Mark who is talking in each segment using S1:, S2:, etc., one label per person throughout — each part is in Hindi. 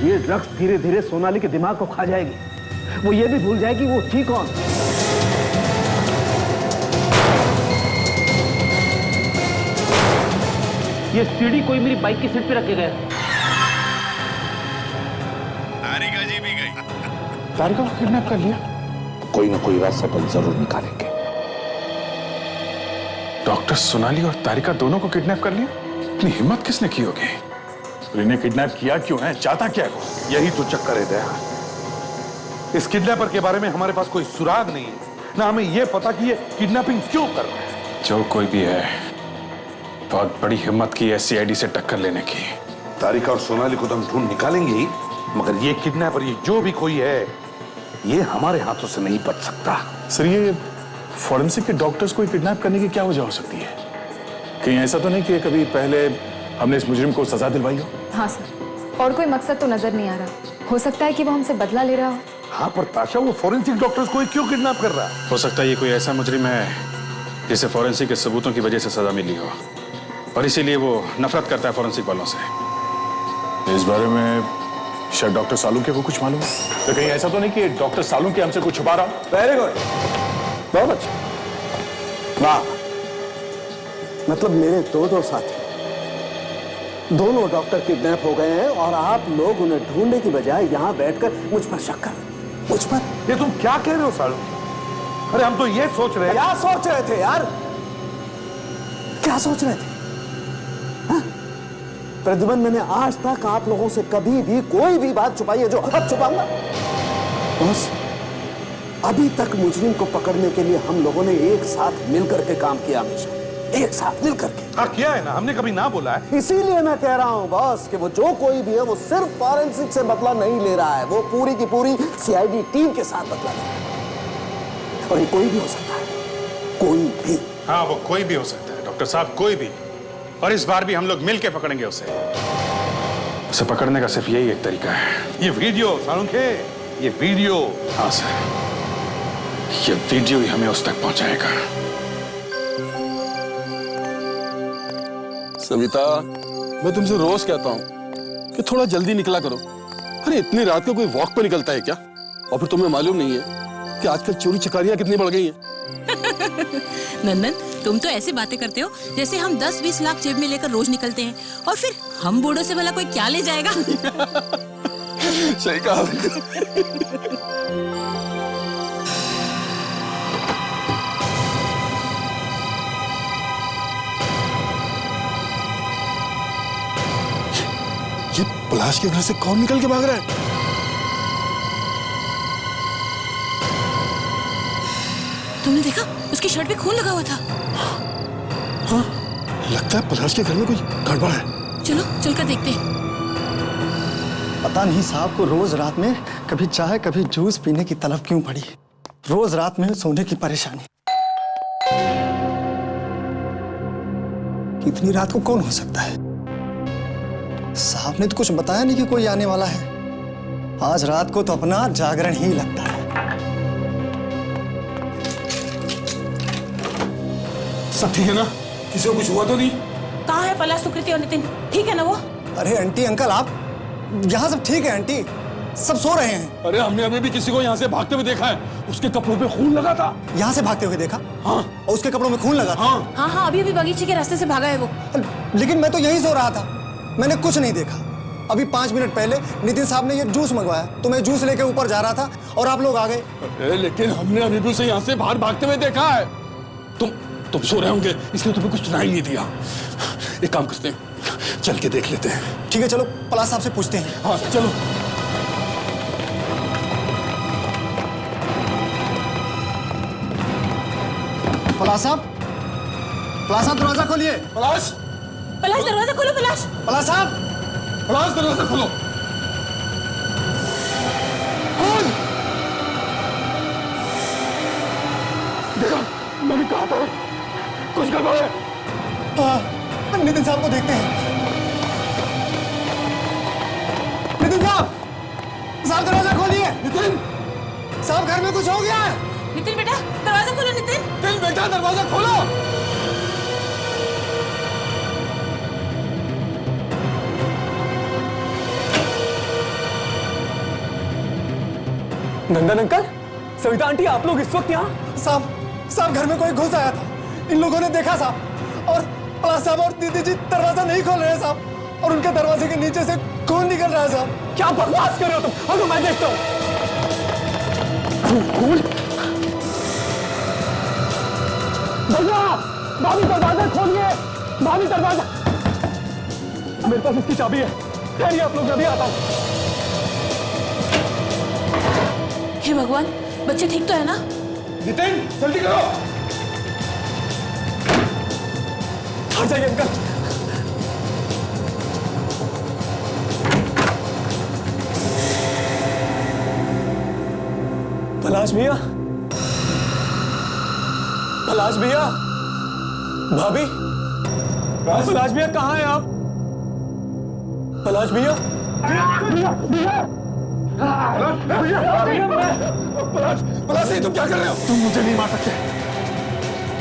S1: ये ड्रग्स धीरे धीरे सोनाली के दिमाग को खा जाएगी। वो ये भी भूल जाएगी वो थी कौन। ये सीढ़ी कोई मेरी बाइक की सीट पे रख के गया।
S2: तारिका जी भी गई।
S3: तारिका को किडनैप कर लिया।
S4: कोई ना कोई रास्ता तो जरूर निकालेंगे।
S3: डॉक्टर सोनाली और तारिका दोनों को किडनैप कर लिया। इतनी हिम्मत किसने की होगी? इन्हें किडनैप किया क्यों है? चाहता क्या है?
S2: यही तो चक्कर है दया। इस किडनैपर के बारे में हमारे पास कोई सुराग नहीं है, ना हमें यह पता कि ये किडनैपिंग क्यों कर रहे हैं।
S3: जो कोई भी है, बहुत बड़ी हिम्मत की है सीआईडी से टक्कर लेने की।
S2: तारिका और सोनाली को तो हम ढूंढ निकालेंगे ही, मगर ये किडनैपर, ये जो भी कोई है, ये हमारे हाथों से नहीं बच सकता।
S3: सर, ये फॉरेंसिक के डॉक्टर्स को किडनैप करने की क्या वजह हो सकती है? कहीं ऐसा तो नहीं कि कभी पहले हमने इस मुजरिम को सजा दिलवाई हो?
S5: हाँ सर, और कोई मकसद तो नजर नहीं आ रहा। हो सकता है कि वो हमसे बदला ले रहा हो।
S2: हाँ, पर ताशा, वो फॉरेंसिक डॉक्टर्स को क्यों किडनैप कर रहा है?
S3: हो सकता है ये कोई ऐसा मुजरिम है जिसे फॉरेंसिक के सबूतों की वजह से सजा मिली हो, और इसीलिए वो नफरत करता है फॉरेंसिक वालों से। इस बारे में शायद डॉक्टर सालुंके को कुछ मालूम है। तो कहीं ऐसा तो नहीं कि डॉक्टर सालुंके हमसे कुछ छुपा रहा हो?
S1: वेरी गुड, बहुत अच्छा। वाह, मतलब मेरे दो साथी, दोनों डॉक्टर किडनैप हो गए हैं और आप लोग उन्हें ढूंढने की बजाय यहां बैठकर मुझ पर शक कर, मुझ पर।
S2: ये तुम क्या कह रहे हो सालू? अरे हम तो ये सोच रहे हैं।
S1: क्या सोच रहे थे यार? क्या सोच रहे थे? हाँ? प्रद्युमन, मैंने आज तक आप लोगों से कभी भी कोई भी बात छुपाई है जो अब छुपाऊंगा? बस अभी तक मुजरिम को पकड़ने के लिए हम लोगों ने एक साथ मिलकर के काम किया, हमेशा एक साथ मिलकर के।
S2: हाँ, किया है ना, हमने कभी ना बोला है।
S1: इसीलिए मैं कह रहा हूं बॉस कि वो जो कोई भी है वो सिर्फ फॉरेंसिक से बदला नहीं ले रहा है, वो पूरी की पूरी सीआईडी टीम के साथ बदला ले रहा है। और ये कोई भी हो सकता है, कोई भी।
S3: हाँ, वो कोई भी हो सकता है डॉक्टर साहब, कोई भी। और इस बार भी हम लोग मिलके पकड़ेंगे उसे पकड़ने का सिर्फ यही एक तरीका है।
S2: ये वीडियो सालुंके, ये वीडियो।
S3: हाँ सर, ये वीडियो ही हमें उस तक पहुंचाएगा।
S6: सविता, मैं तुमसे रोज कहता हूँ कि थोड़ा जल्दी निकला करो। अरे इतनी रात को कोई वॉक पे निकलता है क्या? और फिर तुम्हें मालूम नहीं है कि आजकल चोरी चकारियां कितनी बढ़ गई हैं।
S7: नंदन, तुम तो ऐसी बातें करते हो जैसे हम 10-20 लाख जेब में लेकर रोज निकलते हैं, और फिर हम बूढ़ों से भला कोई क्या ले जाएगा?
S6: सही कहा। ये पलाश के घर से कौन निकल के भाग रहा है?
S7: तुमने देखा? उसकी शर्ट पे खून लगा हुआ था।
S6: हाँ, लगता है पलाश के घर में कोई गड़बड़ है।
S7: चलो चलकर देखते हैं।
S8: पता नहीं साहब को रोज रात में कभी चाय कभी जूस पीने की तलब क्यों पड़ी। रोज रात में सोने की परेशानी। इतनी रात को कौन हो सकता है? साहब ने तो कुछ बताया नहीं कि कोई आने वाला है। आज रात को तो अपना जागरण ही लगता है।
S6: सब ठीक है ना? किसी को कुछ हुआ तो नहीं?
S7: कहाँ है पलाश, सुकृति और नितिन? ठीक है ना वो?
S8: अरे आंटी अंकल, आप यहाँ सब ठीक है? आंटी सब सो रहे हैं।
S6: अरे हमने अभी भी किसी को यहाँ से भागते हुए देखा है। उसके कपड़ों पे खून लगा था।
S8: यहाँ से भागते हुए देखा?
S6: हाँ।
S8: और उसके कपड़ों में खून लगा था?
S6: हाँ
S7: हाँ हाँ, अभी बगीचे के रास्ते से भागा है वो।
S8: लेकिन मैं तो यहीं सो रहा था, मैंने कुछ नहीं देखा। अभी 5 मिनट पहले नितिन साहब ने ये जूस मंगवाया तो मैं जूस लेके ऊपर जा रहा था और आप लोग आ गए।
S6: लेकिन हमने अभी भी उसे यहाँ से बाहर भागते हुए देखा है। तुम सो रहे होंगे इसलिए तुम्हें कुछ सुनाई नहीं दिया। एक काम करते हैं, चल के देख लेते हैं।
S8: ठीक है, चलो पलाश साहब से पूछते हैं।
S6: हाँ चलो।
S8: पलाश साहब, दरवाजा खोलिए।
S6: पलाश,
S7: पलाश दरवाजा खोलो। पलाश,
S8: पलाश साहब,
S6: पलाश दरवाजा खोलो। कौन? देखा, मैंने कहा था कुछ गड़बड़ है।
S8: हाँ, नितिन साहब को देखते हैं। नितिन साहब, दरवाजा खोलिए।
S6: नितिन
S8: साहब, घर में कुछ हो गया है।
S7: नितिन बेटा दरवाजा खोलो। नितिन
S6: बेटा दरवाजा खोलो।
S9: नंदन अंकल, सविता आंटी, आप लोग इस वक्त यहाँ?
S8: साहब घर में कोई घुस आया था, इन लोगों ने देखा साहब, और पलाश साहब और दीदी जी दरवाजा नहीं खोल रहे साहब, और उनके दरवाजे के नीचे से खून निकल रहा है साहब।
S9: क्या बकवास कर रहे हो तुम? अगर मैं देखता हूँ। भैया, भाभी दरवाजा खोलिए, भाभी दरवाजा। मेरे पास इसकी चाबी है, ठहरिए आप लोग, मैं भी आता हूँ।
S7: हे भगवान, बच्चे ठीक तो है ना?
S2: नितिन, जल्दी करो।
S9: हट जाइए अंकल। पलाश भैया, पलाश भैया, भाभी, पलाश भैया कहाँ हैं आप? पलाश भैया,
S2: पलाश, तुम क्या कर रहे हो? तुम मुझे नहीं मार सकते,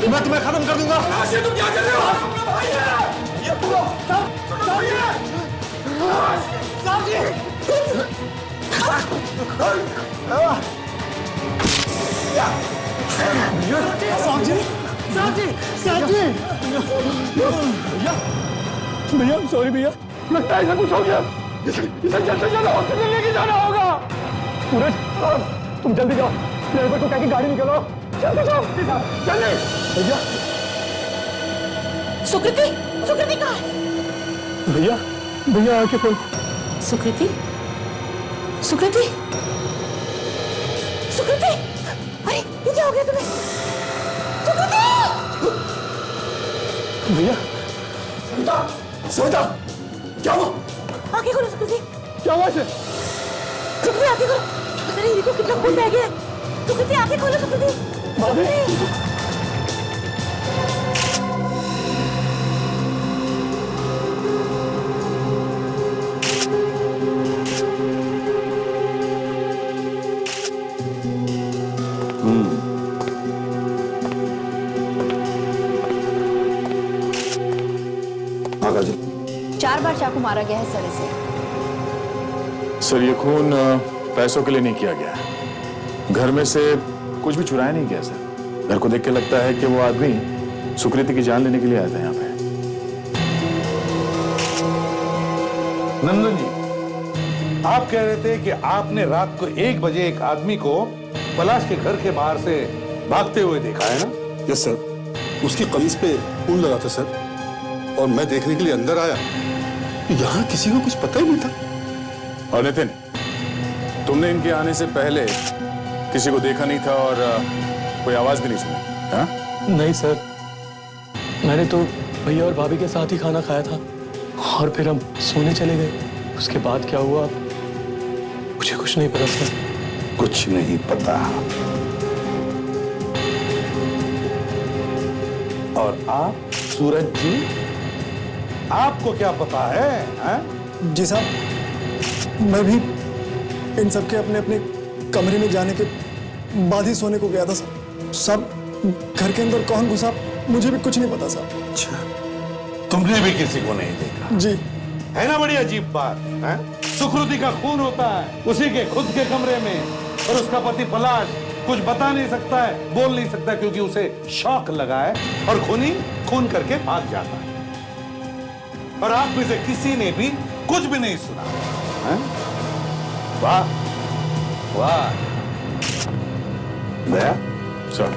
S2: मैं तुम्हें खत्म कर दूंगा। पलाश, तुम क्या कर रहे हो? ये पूरा
S9: भैया सॉरी भैया, लगता है ऐसा कुछ हो गया। इसे जल्द से जल्द हॉस्पिटल लेके जाना होगा। सूरज, तुम जल्दी जाओ, ड्राइवर को कह के गाड़ी निकालो, जल्दी जाओ जल्दी। भैया,
S7: सुकृति, सुकृति कहाँ है?
S9: भैया, भैया आके खोल।
S7: सुकृति, सुकृति, सुकृति, अरे ये क्या हो गया तुम्हें? सुकृति!
S9: भैया,
S2: सविता, क्या हुआ?
S7: आंखें खोलो सुकृति,
S9: क्या हुआ इसे?
S7: सुकृति आंखें खोलो, पता नहीं देखो कितना खून बह गया है। सुकृति आंखें खोलो, सुकृति, सुकृति।
S4: जी
S5: 4 बार चाकू मारा गया है सर इसे।
S3: सर, ये खून पैसों के लिए नहीं किया गया है। घर में से कुछ भी चुराया नहीं गया सर। मेरे को देख के लगता है कि वो आदमी सुकृति की जान लेने के लिए आया था यहाँ पे।
S2: नंदन जी, आप कह रहे थे कि आपने रात को 1 बजे एक आदमी को पलाश के घर के बाहर से भागते हुए देखा है ना?
S6: यस सर, उसकी कमीज पे खून लगा था सर, और मैं देखने के लिए अंदर आया, यहाँ किसी को कुछ पता ही नहीं था।
S3: और नितिन, तुमने इनके आने से पहले किसी को देखा नहीं था और कोई आवाज भी नहीं सुनी? हाँ?
S9: नहीं सर, मैंने तो भैया और भाभी के साथ ही खाना खाया था और फिर हम सोने चले गए। उसके बाद क्या हुआ मुझे कुछ नहीं पता सर।
S4: कुछ नहीं पता।
S2: और आप सूरज जी, आपको क्या पता है?
S8: जी साहब, मैं भी इन सबके अपने अपने कमरे में जाने के बाद ही सोने को गया था साहब। सब घर के अंदर कौन घुसा मुझे भी कुछ नहीं पता साहब।
S2: अच्छा, तुमने भी किसी को नहीं देखा?
S8: जी।
S2: है ना बड़ी अजीब बात है? सुकृति का खून होता है उसी के खुद के कमरे में, और उसका पति पलाश कुछ बता नहीं सकता है, बोल नहीं सकता, क्योंकि उसे शौक लगा है, और खूनी खून करके भाग जाता है। और आप में से किसी ने भी कुछ भी नहीं सुना है? वाह वाह। दया
S3: सर,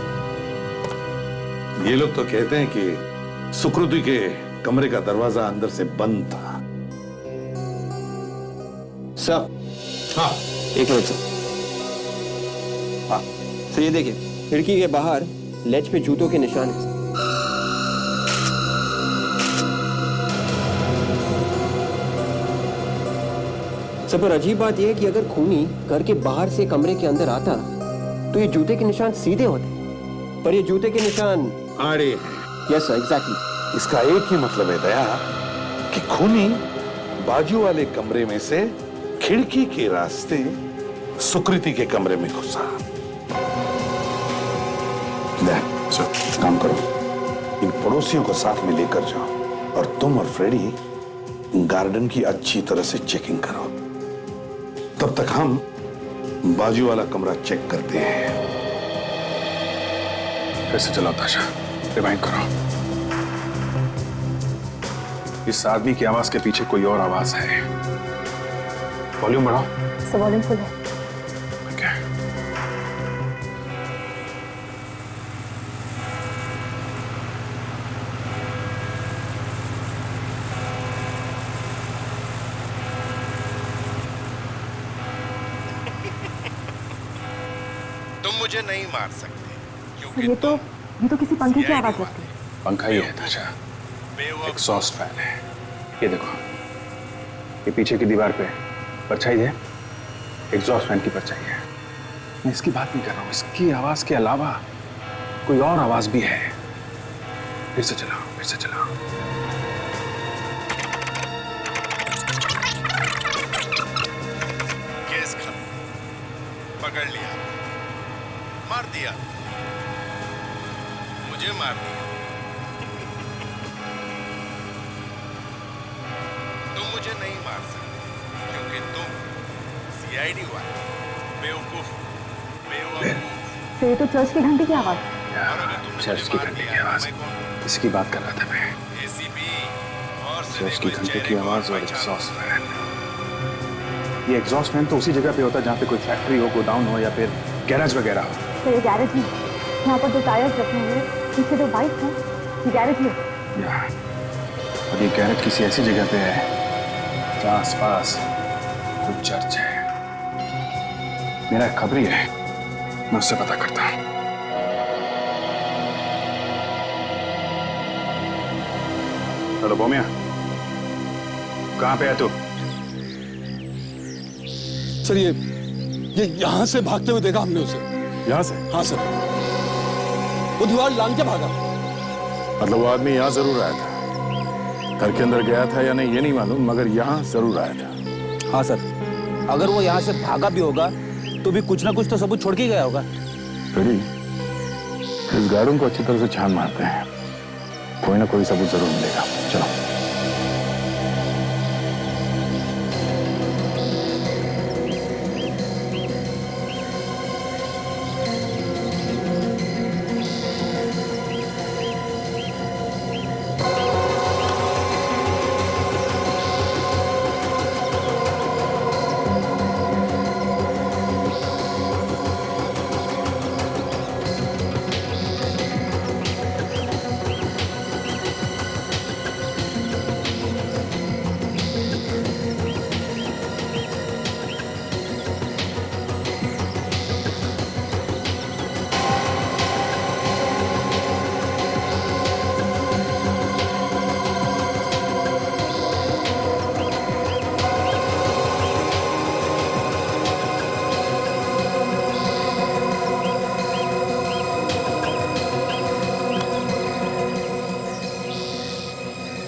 S2: ये लोग तो कहते हैं कि सुकृति के कमरे का दरवाजा अंदर से बंद था।
S10: सर,
S2: हाँ,
S10: एक मिनट सर।
S2: हाँ,
S10: सर ये देखिए, खिड़की के बाहर लेज पे जूतों के निशान हैं। सर, पर अजीब बात यह है कि अगर खूनी घर के बाहर से कमरे के अंदर आता तो ये जूते के निशान सीधे होते, पर ये जूते के निशान
S2: आड़े हैं।
S10: Yes sir, exactly.
S2: इसका एक ही मतलब है दया कि खूनी बाजू वाले कमरे में से खिड़की के रास्ते सुकृति के कमरे में घुसा।
S4: सर, काम करो, इन पड़ोसियों को साथ में लेकर जाओ और तुम और फ्रेडी गार्डन की अच्छी तरह से चेकिंग करो। तब तक हम बाजू वाला कमरा चेक करते हैं।
S3: फिर से चलाओ ताशा, रिवाइंड करो। इस आदमी की आवाज के पीछे कोई और आवाज है। वॉल्यूम बढ़ाओ।
S5: सब वॉल्यूम फुल है।
S3: Okay.
S4: तुम मुझे नहीं मार सकते क्योंकि
S5: ये तो किसी पंखे की आवाज लगती है।
S3: पंखा ही है ताशा, एग्जॉस्ट फैन है। ये देखो, ये पीछे की दीवार पे परछाई है, एग्जॉस्ट फैन की परछाई है। मैं इसकी बात नहीं कर रहा हूँ, इसकी आवाज के अलावा कोई और आवाज भी है। फिर से चलाओ, फिर से चलाओ।
S4: केस खत्म, पकड़ लिया, मार दिया, मुझे मार दिया। तुम मुझे नहीं मार सकते क्योंकि तुम सीआईडी वाले बेवकूफ हो, बेवकूफ।
S5: तो ये तो चर्च की घंटी की आवाज है।
S3: चर्च की घंटी की आवाज, इसकी बात कर रहा था मैं।
S4: एसीपी और
S3: चर्च की घंटी की आवाज और एग्जॉस्ट फैन। ये एग्जॉस्ट फैन तो उसी जगह पे होता है जहाँ पे कोई फैक्ट्री हो, गोडाउन हो या फिर गैरेज वगैरह हो।
S5: तो ये गैरेज है। यहाँ पर 2 टायर्स रखे हुए हैं, पीछे 2 बाइक हैं। ये गैरेज ही है।
S3: और ये गैरेज किसी ऐसी जगह पे है जहाँ आसपास कोई चर्च है। मेरा एक खबरी है, मैं उससे पता करता हूँ। हेलो बोमिया, कहाँ पे है तू?
S6: सर ये यहां से भागते हुए देखा हमने उसे।
S4: यहां से?
S6: हाँ सर, वो दीवार लांग के भागा।
S4: मतलब वो आदमी यहां जरूर आया था। घर के अंदर गया था या नहीं ये नहीं मालूम, मगर यहां जरूर आया था।
S11: हाँ सर, अगर वो यहाँ से भागा भी होगा तो भी कुछ ना कुछ तो सबूत छोड़ के गया होगा।
S4: फिर इस गार्डन को अच्छी तरह से छान मारते हैं, कोई ना कोई सबूत जरूर मिलेगा। चलो।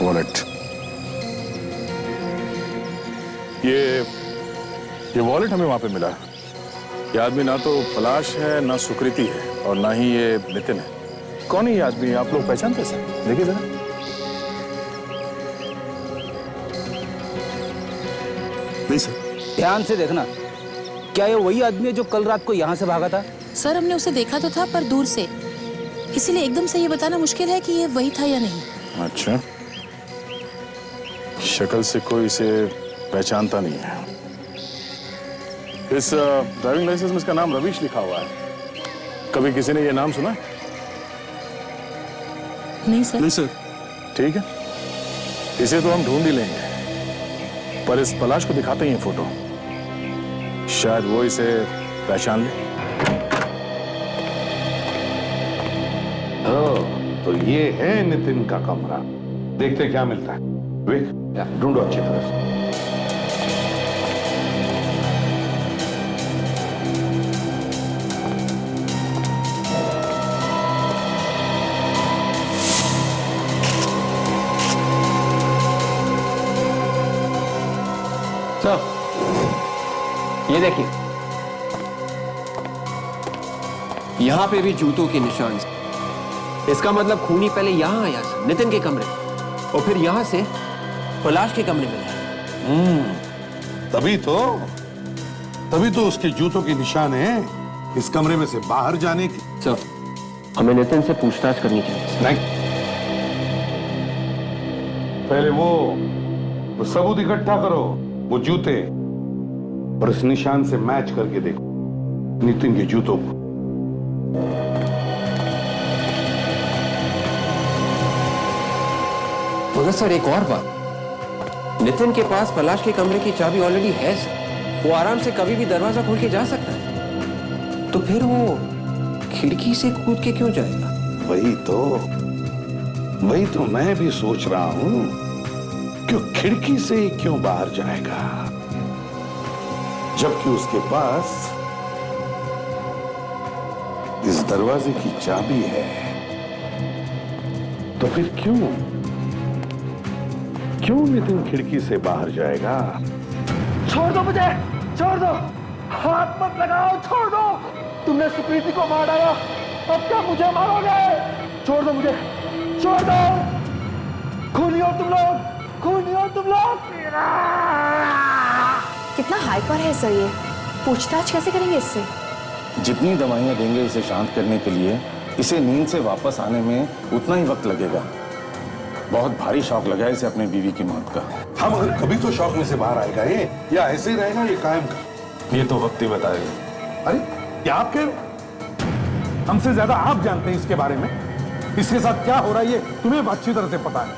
S4: वॉलेट, ये वॉलेट हमें वहां पे मिला। ये आदमी ना तो पलाश है, ना सुकृति है, और ना ही ये नितिन है। कौन है ये आदमी? आप लोग पहचानते हैं सर? देखिए जरा।
S6: नहीं सर।
S11: ध्यान से देखना, क्या ये वही आदमी है जो कल रात को यहाँ से भागा था?
S7: सर हमने उसे देखा तो था पर दूर से, इसीलिए एकदम से ये बताना मुश्किल है कि ये वही था या नहीं।
S4: अच्छा, शक्ल से कोई इसे पहचानता नहीं है। इस ड्राइविंग लाइसेंस में इसका नाम रवीश लिखा हुआ है। कभी किसी ने ये नाम सुना है?
S7: नहीं सर।
S6: नहीं सर।
S4: ठीक है, इसे तो हम ढूंढ ही लेंगे, पर इस पलाश को दिखाते ही हैं फोटो, शायद वो इसे पहचान ले।
S2: तो ये है नितिन का कमरा। देखते क्या मिलता है। विक, ढूंढो अच्छी तरह से।
S10: ये देखिए, यहाँ पे भी जूतों के निशान। इसका मतलब खूनी पहले यहाँ आया था, नितिन के कमरे, और फिर यहाँ से पलाश के कमरे में गया।
S2: तभी तो तभी तो उसके जूतों के निशान हैं इस कमरे में से बाहर जाने के।
S10: सर, हमें नितिन से पूछताछ करनी चाहिए।
S2: नहीं, पहले वो सबूत इकट्ठा करो, वो जूते और इस निशान से मैच करके देखो नितिन के जूतों को।
S10: मगर सर एक और बात, नितिन के पास पलाश के कमरे की चाबी ऑलरेडी है सर। वो आराम से कभी भी दरवाजा खोल के जा सकता है, तो फिर वो खिड़की से कूद के क्यों जाएगा?
S2: वही तो मैं भी सोच रहा हूं कि खिड़की से ही क्यों बाहर जाएगा, जबकि उसके पास इस दरवाजे की चाबी है। तो फिर क्यों नितिन खिड़की से बाहर जाएगा?
S9: छोड़ दो मुझे, छोड़ दो, हाथ मत लगाओ, छोड़ दो। तुमने सुप्रीति को मार डाला, अब क्या मुझे मारोगे? छोड़ दो मुझे, छोड़ दो। खूनी हो तुम लोग, खूनी हो तुम लोग।
S5: कितना हाइपर है सर ये, पूछताछ कैसे करेंगे इससे?
S4: जितनी दवाइयां देंगे इसे शांत करने के लिए, इसे नींद से वापस आने में उतना ही वक्त लगेगा। बहुत भारी शौक लगा है इसे अपनी बीवी की मौत का।
S2: हम अगर कभी तो शौक में से बाहर आएगा ये, या ऐसे ही रहेगा ये कायम का?
S4: ये तो वक्त ही बताएगा।
S2: अरे क्या आप कह रहे हो? हमसे ज्यादा आप जानते हैं इसके बारे में। इसके साथ क्या हो रहा है ये तुम्हें अच्छी तरह से पता है।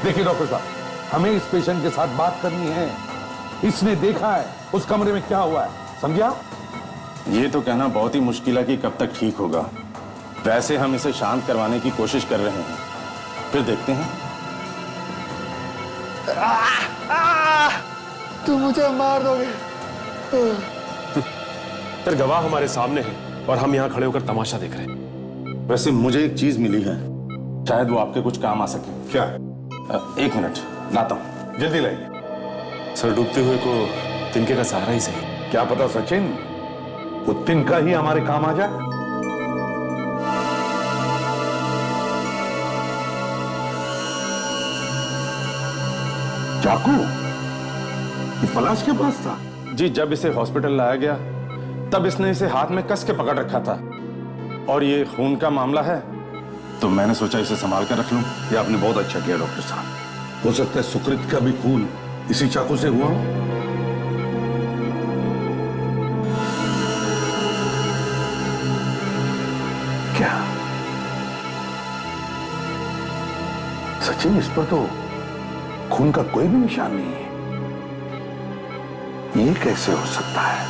S2: देखिए डॉक्टर साहब, हमें इस पेशेंट के साथ बात करनी है। इसने देखा है उस कमरे में क्या हुआ है, समझा?
S4: ये तो कहना बहुत ही मुश्किल है कि कब तक ठीक होगा। वैसे हम इसे शांत करवाने की कोशिश कर रहे हैं, फिर देखते हैं।
S9: तुम मुझे मार दोगे।
S12: फिर गवाह हमारे सामने है और हम यहाँ खड़े होकर तमाशा देख रहे हैं।
S4: वैसे मुझे एक चीज मिली है, शायद वो आपके कुछ काम आ सके।
S2: क्या?
S4: एक मिनट लाता हूं।
S2: जल्दी लाइए।
S12: सर, डूबते हुए को तिनके का सहारा ही सही।
S2: क्या पता सचिन, वो तिनका ही हमारे काम आ जाए। चाकू ये पलाश के पास था?
S4: जी, जब इसे हॉस्पिटल लाया गया तब इसने इसे हाथ में कस के पकड़ रखा था, और ये खून का मामला है तो मैंने सोचा इसे संभाल कर रख लूं।
S2: ये आपने बहुत अच्छा किया डॉक्टर साहब। हो सकता है सुकृत का भी खून इसी चाकू से हुआ हो। क्या सचिन, इस पर तो खून का कोई भी निशान नहीं है। ये कैसे हो सकता है?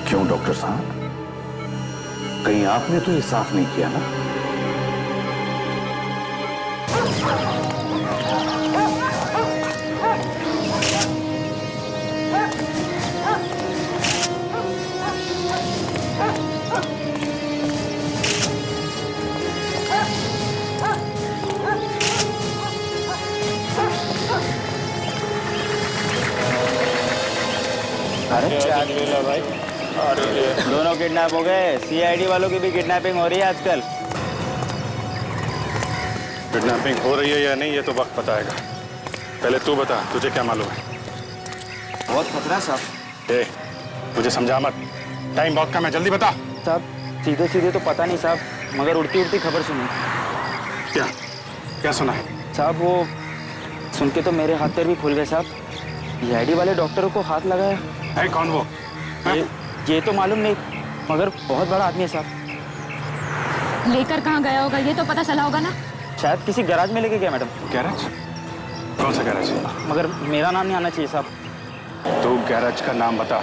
S2: क्यों डॉक्टर साहब, कहीं आपने तो ये साफ नहीं किया ना?
S11: भाई, दोनों किडनैप हो गए। सीआईडी वालों की भी किडनैपिंग हो रही है आजकल।
S3: किडनैपिंग हो रही है या नहीं ये तो वक्त बताएगा। पहले तू बता, तुझे क्या मालूम है?
S11: बहुत खतरा साहब।
S3: ए, मुझे समझा मत, टाइम बहुत कम है, जल्दी बता।
S11: साहब सीधे सीधे तो पता नहीं साहब, मगर उड़ती उड़ती खबर सुनी।
S3: क्या क्या सुना है?
S11: साहब वो सुन के तो मेरे हाथ पैर भी खुल गए साहब। सीआईडी वाले डॉक्टरों को हाथ लगाया
S3: है। कौन वो?
S11: ये तो मालूम नहीं, मगर बहुत बड़ा आदमी है साहब।
S5: लेकर कहाँ गया होगा ये तो पता चला होगा ना?
S11: शायद किसी गैराज में लेके गया मैडम।
S3: गैराज? कौन सा गैराज?
S11: मगर मेरा नाम नहीं आना चाहिए साहब।
S3: तू गैराज का नाम बता।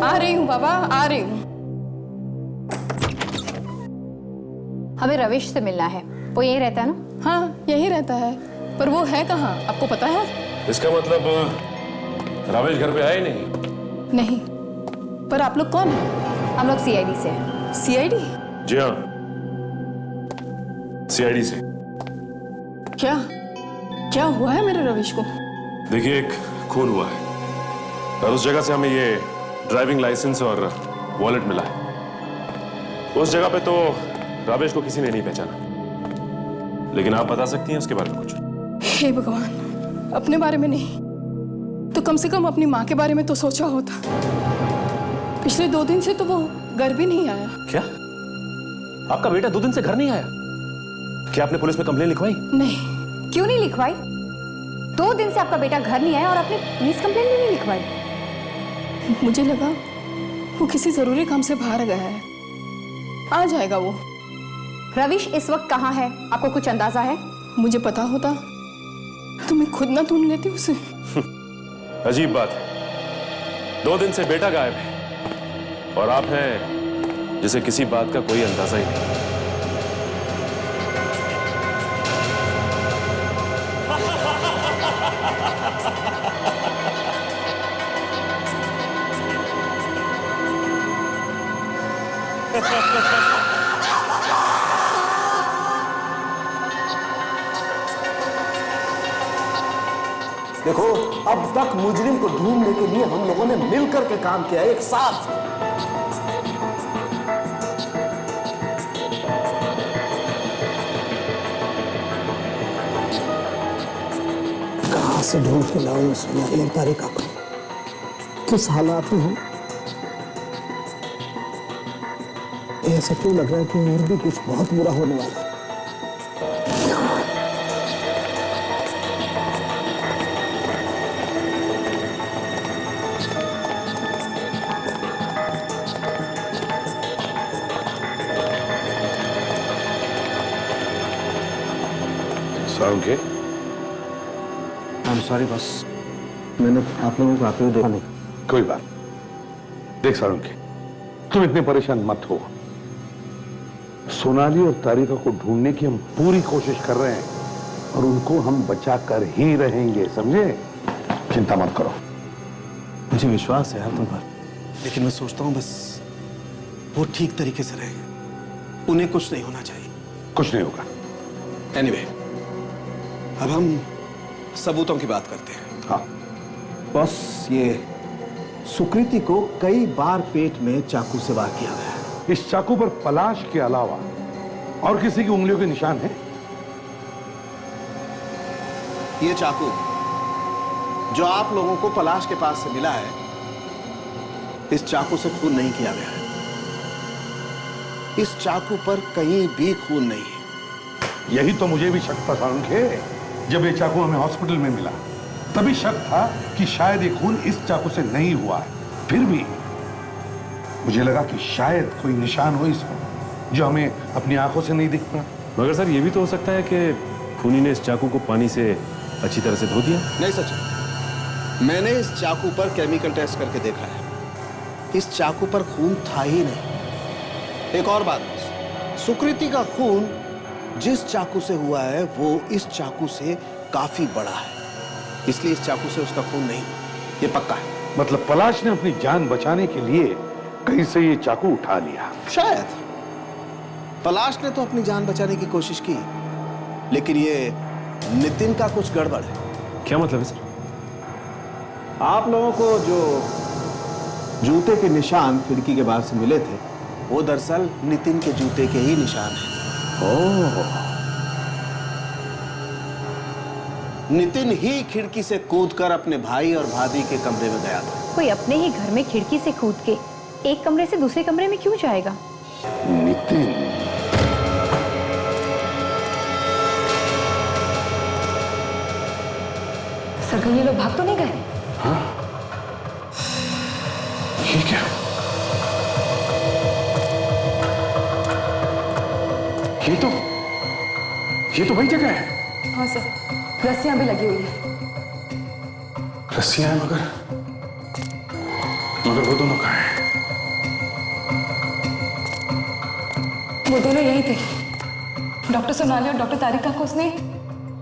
S5: आ रही हूँ बाबा, आ रही हूँ। हमें रविश से मिलना है, वो यही रहता है ना?
S13: हाँ यही रहता है, पर वो है कहाँ आपको पता है?
S12: इसका मतलब रमेश घर पे आए नहीं?
S13: नहीं, पर आप लोग कौन हैं?
S5: हम लोग सीआईडी से हैं।
S13: सीआईडी?
S12: जी हाँ, सीआईडी से।
S13: क्या क्या हुआ है मेरे रविश को?
S12: देखिए, एक खून हुआ है और उस जगह से हमें ये ड्राइविंग लाइसेंस और वॉलेट मिला है। उस जगह पे तो रमेश को किसी ने नहीं पहचाना, लेकिन आप बता सकती हैं उसके बारे में कुछ?
S13: हे भगवान, अपने बारे में नहीं तो कम से कम अपनी माँ के बारे में तो सोचा होता। पिछले 2 दिन से तो वो घर भी नहीं आया।
S12: क्या आपका बेटा 2 दिन से घर नहीं आया? क्या आपने पुलिस में कंप्लेन लिखवाई?
S13: नहीं।
S5: क्यों नहीं लिखवाई? 2 दिन से आपका बेटा घर नहीं आया और आपने पुलिस कंप्लेन भी नहीं लिखवाई।
S13: मुझे लगा वो किसी जरूरी काम से बाहर गया है, आ जाएगा वो।
S5: रविश इस वक्त कहाँ है, आपको कुछ अंदाजा है?
S13: मुझे पता होता तो मैं खुद ना ढूंढ लेती उसे।
S12: अजीब बात है, 2 दिन से बेटा गायब है और आप हैं जिसे किसी बात का कोई अंदाजा ही नहीं।
S1: देखो, अब तक मुजरिम को ढूंढने के लिए हम लोगों ने मिलकर के काम किया, एक साथ। कहां से ढूंढ के लाऊं सोनाली और तारिका को? किस हालात में हूं? ऐसा क्यों लग रहा है कि और भी कुछ बहुत बुरा होने वाला है?
S2: सारुंखे,
S1: आई एम सॉरी बस, मैंने आप लोगों को आते हुए देखा नहीं।
S2: कोई बात। देख सारुंखे, तुम इतने परेशान मत हो। सोनाली और तारिका को ढूंढने की हम पूरी कोशिश कर रहे हैं और उनको हम बचा कर ही रहेंगे, समझे? चिंता मत करो।
S1: मुझे विश्वास है यार तुम पर, लेकिन मैं सोचता हूँ बस वो ठीक तरीके से रहेंगे, उन्हें कुछ नहीं होना चाहिए।
S2: कुछ नहीं होगा।
S1: एनीवे, अब हम सबूतों की बात करते हैं।
S2: हाँ
S1: बस, ये सुकृति को कई बार पेट में चाकू से वार किया गया है।
S2: इस चाकू पर पलाश के अलावा और किसी की उंगलियों के निशान हैं?
S1: ये चाकू जो आप लोगों को पलाश के पास से मिला है, इस चाकू से खून नहीं किया गया है। इस चाकू पर कहीं भी खून नहीं है।
S2: यही तो मुझे भी शक था सारुंखे। जब ये चाकू हमें हॉस्पिटल में मिला तभी शक था कि शायद ये खून इस चाकू से नहीं हुआ है। फिर भी मुझे लगा कि शायद कोई निशान हो इसमें जो हमें अपनी आंखों से नहीं दिख पड़ा।
S12: मगर सर, ये भी तो हो सकता है कि खूनी ने इस चाकू को पानी से अच्छी तरह से धो दिया।
S1: नहीं सच, मैंने इस चाकू पर केमिकल टेस्ट करके देखा है, इस चाकू पर खून था ही नहीं। एक और बात, सुकृति का खून जिस चाकू से हुआ है वो इस चाकू से काफी बड़ा है, इसलिए इस चाकू से उसका खून नहीं, ये पक्का है।
S2: मतलब पलाश ने अपनी जान बचाने के लिए कहीं से ये चाकू उठा लिया।
S1: शायद पलाश ने तो अपनी जान बचाने की कोशिश की, लेकिन ये नितिन का कुछ गड़बड़ है।
S12: क्या मतलब है सर?
S1: आप लोगों को जो जूते के निशान खिड़की के बाहर से मिले थे, वो दरअसल नितिन के जूते के ही निशान हैं। नितिन ही खिड़की से कूदकर अपने भाई और भाभी के कमरे में गया था।
S5: कोई अपने ही घर में खिड़की से कूद के एक कमरे से दूसरे कमरे में क्यों जाएगा?
S2: नितिन,
S5: सर, ये लोग भाग तो नहीं गए?
S2: हाँ? ये क्या? ये तो वही जगह है।
S5: हाँ सर, रस्सियां भी लगी हुई है।
S2: रस्सियां हैं मगर वो दोनों कहाँ हैं?
S5: वो दोनों यही थे। डॉक्टर सोनाली और डॉक्टर तारिका को उसने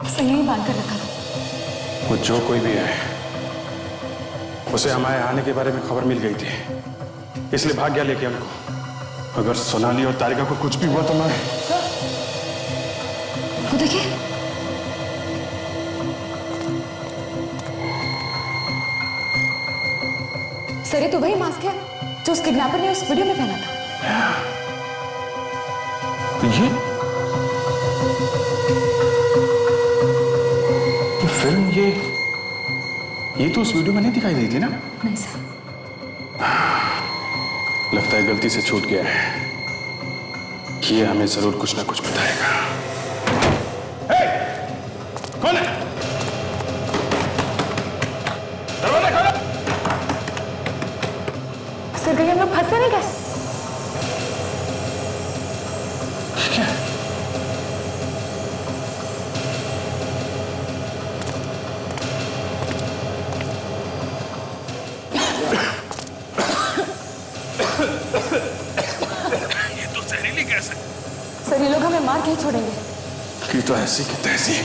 S5: सही ही बांध कर रखा था।
S3: वो जो कोई भी है, उसे हमारे आने के बारे में खबर मिल गई थी, इसलिए भाग गया लेके हमको। अगर सोनाली और तारिका को कुछ भी हुआ तो मैं...
S5: वो देखिए, सर, ये तो वही मास्क है जो उस किडनैपर ने उस वीडियो में पहना था।
S3: ये ये तो उस वीडियो में नहीं दिखाई दी थी ना?
S5: नहीं सर।
S3: लगता है गलती से छूट गया है। ये हमें जरूर कुछ ना कुछ बताएगा।
S12: कौन है? दरवाजा खोलो।
S5: सर कहीं हम लोग फंसे नहीं गए?
S3: ये तो जहरीली गैस है।
S5: सर ये लोग हमें मार के ही छोड़ेंगे।
S3: कि तो ऐसी की तैसी।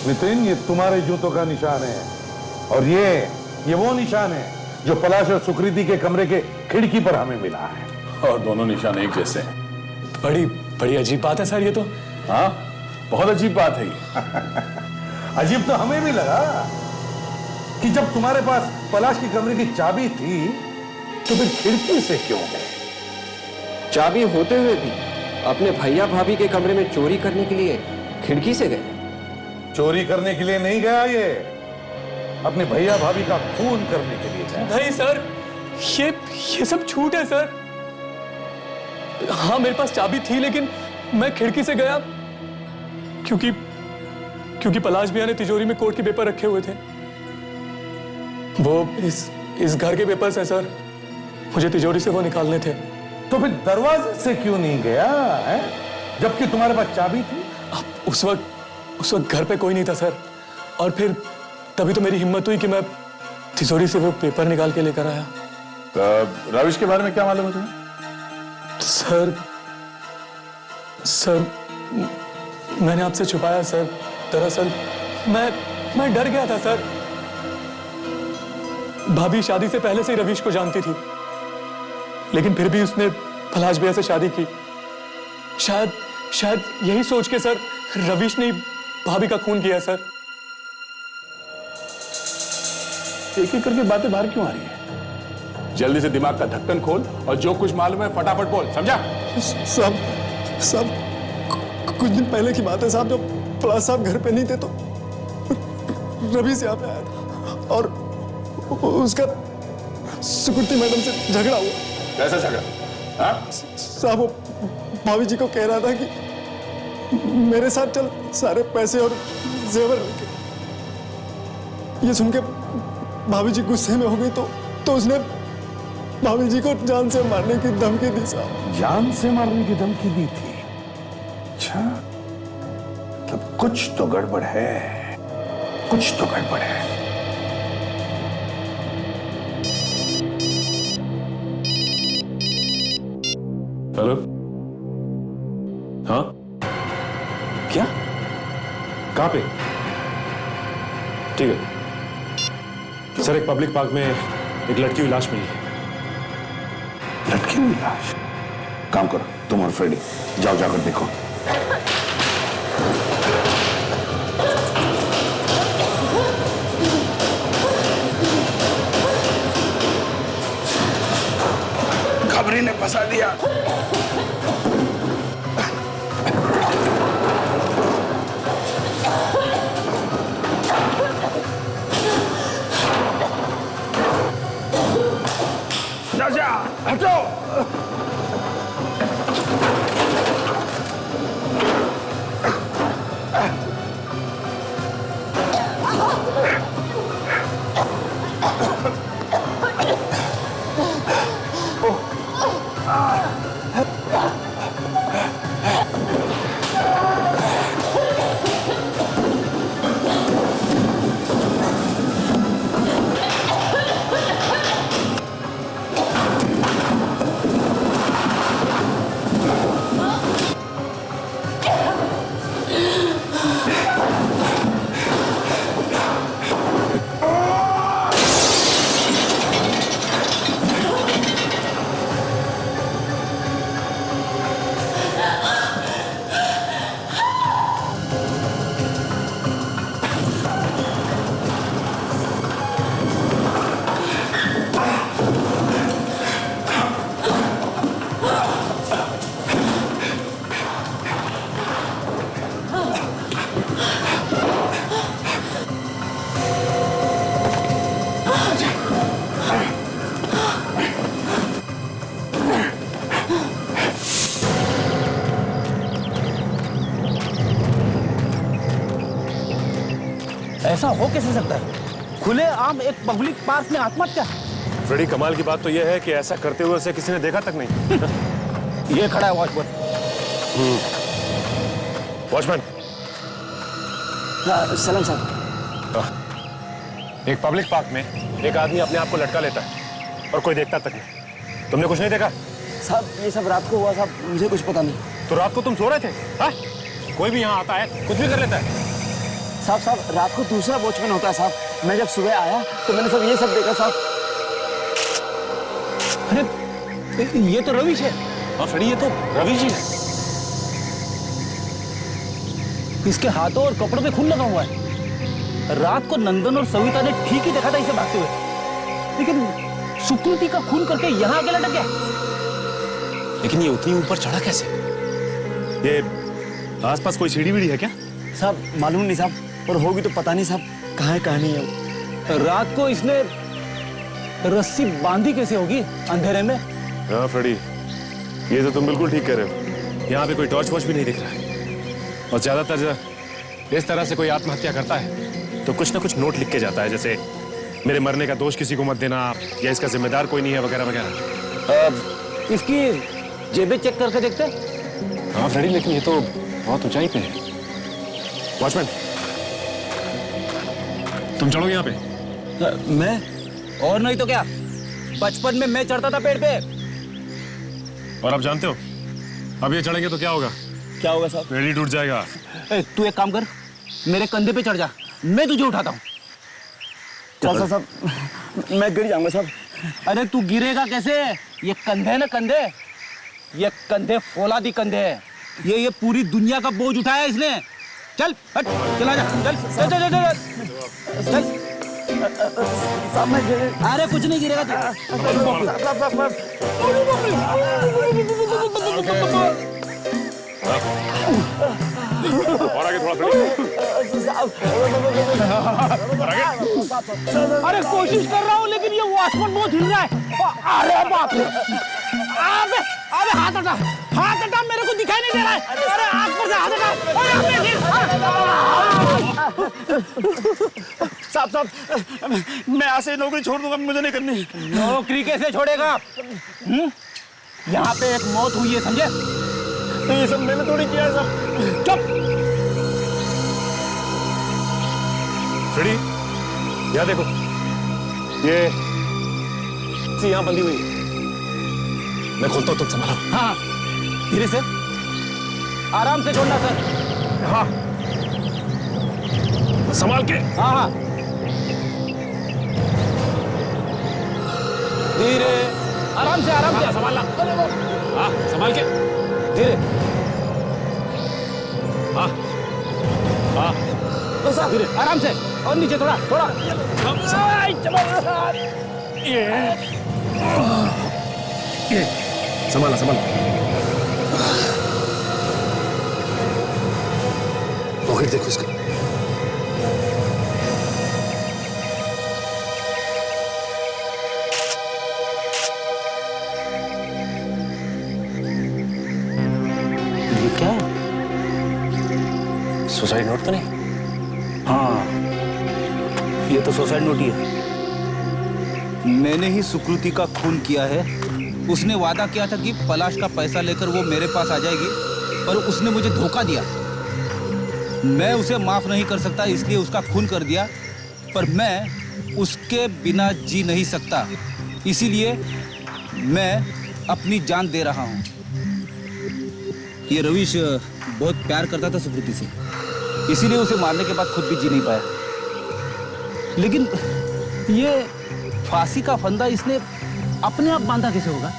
S2: नितिन, ये तुम्हारे जूतों का निशान है और ये वो निशान है जो पलाश और सुकृति के कमरे के खिड़की पर हमें मिला है।
S4: और दोनों निशान एक जैसे हैं।
S6: बड़ी बड़ी अजीब बात है सर ये तो।
S4: हाँ, बहुत अजीब बात है ये।
S2: अजीब तो हमें भी लगा कि जब तुम्हारे पास पलाश के कमरे की चाबी थी तो फिर खिड़की से क्यों गए?
S10: चाबी होते हुए भी अपने भैया भाभी के कमरे में चोरी करने के लिए खिड़की से गए।
S2: चोरी करने के लिए नहीं गया, ये अपने भैया भाभी का खून करने के लिए गया।
S6: नहीं सर, ये सब झूठ है सर। हाँ मेरे पास चाबी थी लेकिन मैं खिड़की से गया क्योंकि पलाश भैया ने तिजोरी में कोर्ट के पेपर रखे हुए थे। वो इस घर के पेपर्स हैं सर, मुझे तिजोरी से वो निकालने थे।
S2: तो फिर दरवाजे से क्यों नहीं गया है? जबकि तुम्हारे पास चाबी थी।
S6: अब उस वक्त घर पे कोई नहीं था सर, और फिर तभी तो मेरी हिम्मत हुई कि मैं तिजोरी से वो पेपर निकाल के लेकर आया।
S4: रविश के बारे में क्या मालूम है तुम्हें?
S6: सर मैंने आपसे छुपाया सर। दरअसल मैं डर गया था सर। भाभी शादी से पहले से ही रवीश को जानती थी, लेकिन फिर भी उसने पलाश भैया से शादी की। शायद यही सोच के सर रवीश ने भाभी का खून किया सर।
S4: एक एक करके बातें बाहर क्यों आ रही है? जल्दी से दिमाग का ढक्कन खोल और जो कुछ मालूम है फटाफट बोल, समझा?
S8: साहब कुछ दिन पहले की बात है साहब, जब पलाश साहब घर पे नहीं थे तो रवीश यहाँ पे आया था और उसका सुकृति मैडम से झगड़ा हुआ।
S4: कैसा झगड़ा? हाँ?
S8: साहब वो भाभी जी को कह रहा था कि मेरे साथ चल, सारे पैसे और जेवर लेके। ये सुन के भाभी जी गुस्से में हो गई तो उसने भाभी जी को जान से मारने की धमकी दी साहब।
S2: जान से मारने की धमकी दी थी? अच्छा, तब कुछ तो गड़बड़ है, कुछ तो गड़बड़ है।
S12: हेलो? हाँ?
S6: क्या?
S12: कहाँ पे? ठीक है सर, एक पब्लिक पार्क में एक लड़की हुई लाश मिली है।
S2: लड़की हुई लाश? काम करो तुम और फ्रेडी, जाओ जाकर देखो। खबरी ने फंसा दिया। जा हटो।
S9: ऐसा हो कैसे सकता है? खुले आम एक पब्लिक पार्क में आत्महत्या।
S12: फ्रेडी, कमाल की बात तो यह है कि ऐसा करते हुए उसे किसी ने देखा तक नहीं।
S9: ये खड़ा है वॉचमैन।
S12: वॉचमैन।
S1: सलाम साहब।
S12: एक पब्लिक पार्क में एक आदमी अपने आप को लटका लेता है और कोई देखता तक नहीं। तुमने कुछ नहीं देखा?
S1: साहब ये सब रात को हुआ साहब, मुझे कुछ पता नहीं।
S12: तो रात को तुम सो रहे थे? हाँ? कोई भी यहाँ आता है कुछ भी कर लेता है।
S1: साहब रात को दूसरा वॉचमैन होता है साहब। मैं जब सुबह आया तो मैंने सब ये सब देखा साहब।
S9: अरे ये तो रविश है।
S12: हाँ फ्रेडी, ये तो रवि जी है।
S9: इसके हाथों और कपड़ों पे खून लगा हुआ है। रात को नंदन और सविता ने ठीक ही देखा था इसे भागते हुए, लेकिन सुकृति का खून करके यहाँ आके लटक गया।
S12: लेकिन ये उतनी ऊपर चढ़ा कैसे? ये आसपास कोई सीढ़ी वीढ़ी है क्या?
S1: साहब मालूम नहीं साहब, और होगी तो पता नहीं साहब कहाँ है कहाँ नहीं है।
S9: रात को इसने रस्सी बांधी कैसे होगी अंधेरे में?
S12: हाँ फ्रेडी, ये तो तुम बिल्कुल ठीक कह रहे हो। यहाँ पे कोई टॉर्च वॉर्च भी नहीं दिख रहा है, और ज्यादातर इस तरह से कोई आत्महत्या करता है तो कुछ ना कुछ नोट लिख के जाता है, जैसे मेरे मरने का दोष किसी को मत देना, या इसका जिम्मेदार कोई नहीं है, वगैरह वगैरह।
S9: इसकी जेबें चेक करके देखते।
S12: हाँ फ्रेडी, लेकिन ये तो बहुत ऊंचाई पे है। वॉचमैन, तुम चढ़ोगे यहाँ पे?
S9: मैं? और नहीं तो क्या, बचपन में मैं चढ़ता था पेड़ पे।
S12: और आप जानते हो अब ये चढ़ेंगे तो क्या होगा?
S1: क्या होगा साहब?
S12: पेड़ ही टूट जाएगा।
S9: तू एक काम कर, मेरे कंधे पे चढ़ जा, मैं तुझे उठाता हूँ।
S1: साहब मैं गिर जाऊंगा साहब।
S9: अरे तू गिरेगा कैसे? ये कंधे ना कंधे, ये कंधे फौलादी कंधे है। ये पूरी दुनिया का बोझ उठाया इसने। चल हट, चला जा, चल चल चल चल चल।
S1: साहब मैं
S9: अरे कुछ नहीं गिरेगा तू।
S12: और आगे थोड़ा फ्रेडी।
S9: अरे कोशिश कर रहा हूँ, लेकिन ये वॉचमैन बहुत हिल रहा है। अरे बाप रे, अबे अबे हाथ हटा, हाथ हटा, मेरे को दिखाई नहीं दे रहा है। अरे आग पर से हाथ हटा।
S1: साहब मैं यहाँ से नौकरी छोड़ दूंगा, मुझे नहीं करनी।
S9: नौकरी कैसे छोड़ेगा? यहाँ पे एक मौत हुई है, समझे?
S1: तो ये सब मैंने थोड़ी किया है साहब।
S9: चुप।
S12: फ्रेडी, यहाँ देखो, ये यहाँ बंधी हुई है। मैं खोलता हूँ, तुम संभालो।
S9: हाँ धीरे से, आराम से छोड़ना सर।
S12: हाँ संभाल के।
S9: हाँ हाँ धीरे, आराम से संभालना।
S12: हाँ संभाल के,
S9: धीरे।
S12: हाँ हाँ
S9: तो सर धीरे, आराम से, और नीचे थोड़ा थोड़ा।
S12: ये संभाला संभाला। पॉकेट देखो इसका।
S9: ये क्या है?
S12: सुसाइड नोट तो नहीं?
S9: हाँ ये तो सुसाइड नोट ही है। मैंने ही सुकृति का खून किया है। उसने वादा किया था कि पलाश का पैसा लेकर वो मेरे पास आ जाएगी, पर उसने मुझे धोखा दिया। मैं उसे माफ नहीं कर सकता, इसलिए उसका खून कर दिया, पर मैं उसके बिना जी नहीं सकता, इसीलिए मैं अपनी जान दे रहा हूँ। ये रविश बहुत प्यार करता था सुकृति से, इसीलिए उसे मारने के बाद खुद भी जी नहीं पाया। लेकिन ये फांसी का फंदा इसने अपने आप बांधा कैसे होगा?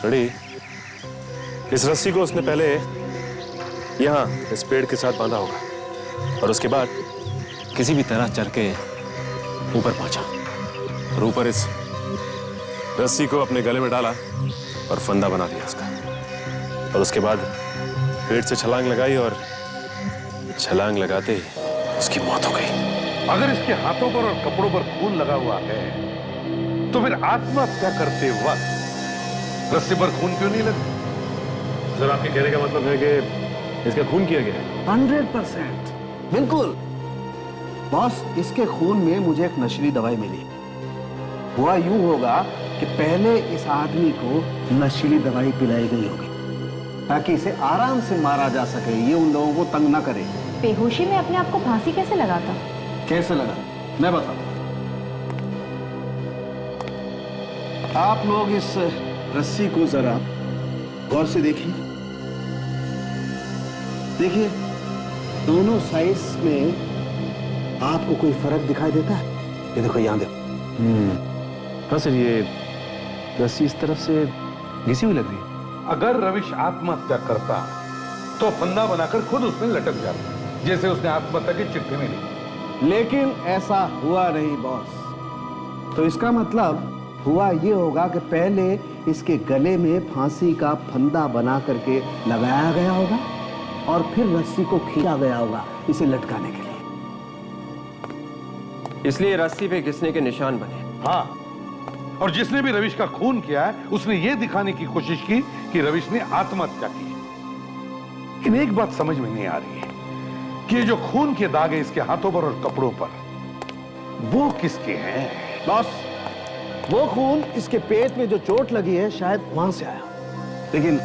S12: फ्रेडी, इस रस्सी को उसने पहले यहाँ इस पेड़ के साथ बांधा होगा, और उसके बाद किसी भी तरह चढ़ के ऊपर पहुंचा, और ऊपर इस रस्सी को अपने गले में डाला और फंदा बना दिया उसका, और उसके बाद पेड़ से छलांग लगाई, और छलांग लगाते ही उसकी मौत हो गई।
S2: अगर इसके हाथों पर और कपड़ों पर खून लगा हुआ है, तो फिर आत्महत्या करते वक्त रस्सी पर खून क्यों नहीं लगा?
S12: सर, आपके कहने का मतलब है कि इसका खून किया गया है?
S1: 100% बिल्कुल। बॉस, इसके खून में मुझे एक नशीली दवाई मिली। हुआ यूं होगा कि पहले इस आदमी को नशीली दवाई पिलाई गई होगी ताकि इसे आराम से मारा जा सके, ये उन लोगों को तंग ना करे।
S14: बेहोशी में अपने आप को फांसी कैसे लगाता?
S1: कैसे लगा मैं बताता हूं। आप लोग इस रस्सी को जरा गौर से देखिए। देखिए, दोनों साइज में आपको कोई फर्क दिखाई देता है? ये देखो, यहां देखो।
S12: हाँ सर, ये रस्सी इस तरफ से घिसी हुई लग रही है।
S2: अगर रविश आत्महत्या करता तो फंदा बनाकर खुद उसमें लटक जाता, जैसे उसने आत्महत्या की चिट्ठी में लिखी।
S1: लेकिन ऐसा हुआ नहीं बॉस। तो इसका मतलब हुआ ये होगा कि पहले इसके गले में फांसी का फंदा बना करके लगाया गया होगा और फिर रस्सी को खींचा गया होगा इसे लटकाने के लिए।
S10: इसलिए रस्सी पे घिसने के निशान बने।
S2: हाँ, और जिसने भी रविश का खून किया है उसने ये दिखाने की कोशिश की कि रविश ने आत्महत्या की। लेकिन एक बात समझ में नहीं आ रही है कि जो खून के दाग है इसके हाथों पर और कपड़ों पर, वो किसके हैं?
S1: बॉस, वो खून इसके पेट में जो चोट लगी है शायद वहां से आया, लेकिन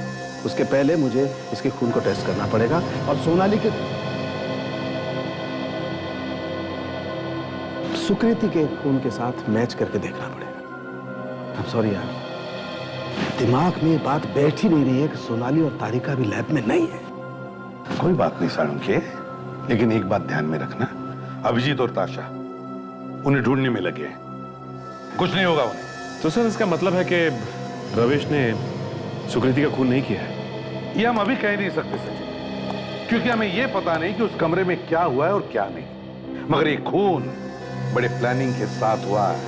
S1: उसके पहले मुझे इसके खून को टेस्ट करना पड़ेगा और सोनाली के सुकृति के खून के साथ मैच करके देखना पड़ेगा। I'm sorry यार, दिमाग में ये बात बैठ ही नहीं रही है कि सोनाली और तारिका भी लैब में नहीं है।
S2: कोई बात नहीं साळुंखे, लेकिन एक बात ध्यान में रखना, अभिजीत और ताशा उन्हें ढूंढने में लगे हैं, कुछ नहीं होगा उन्हें।
S12: तो सर, इसका मतलब है कि रविश ने सुकृति का खून नहीं किया है?
S2: ये हम अभी कह नहीं सकते सचिन, क्योंकि हमें यह पता नहीं कि उस कमरे में क्या हुआ है और क्या नहीं। मगर ये खून बड़े प्लानिंग के साथ हुआ है,